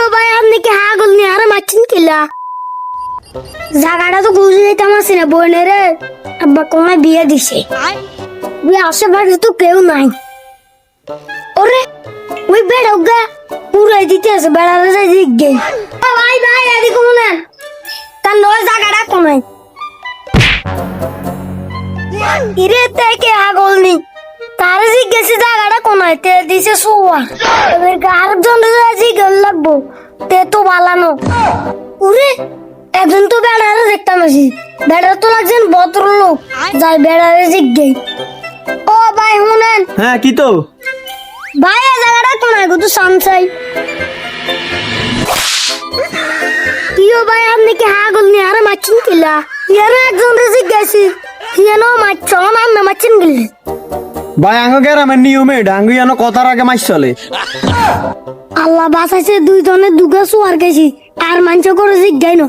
কিও ভাই আপনি কি হাগল নিয়ে আর মারছেন কিলা? জায়গাটা তো বুঝে যেতাম আসি না বোনের আব্বা কোনায় বিয়ে দিছে। ওই আশেপাশে তো কেউ নাই। ওরে ওই বেড়া গা পুরাই দিতে আছে বেড়ালে যাই দিকে। ভাই ভাই এদিকে মনে তার নয় জায়গাটা কোনায় ইরে থেকে আগল নি তারে জিজ্ঞেসি জায়গাটা কোনায় তে দিছে সোয়া এবার আরেকজন জিজ্ঞেস লাগবো তে তো বালানো। ওরে একজন তো বেড়ারে দেখতাম আসি বেড়া তো লাগছেন ভদ্রলোক যাই বেড়ারে জিজ্ঞে। ও ভাই শুনেন। হ্যাঁ কি তো ভাই এই জায়গাটা কোনায় গো তো সামসাই। কিও ভাই আপনি কি হাগল নিয়ে আর মারছেন কিলা? ইয়ারে একজন জিজ্ঞেসি ইয়ানো মারছ না মারছেন গিলে। ভাই আঙ্গ গ্রামের নিয়মে ডাঙ্গু যেন কথার আগে মাছ চলে। আল্লাহ বাঁচাইছে দুইজনের দুগা সোয়ার গেছি আর মাংস করে জিজ্ঞাই না।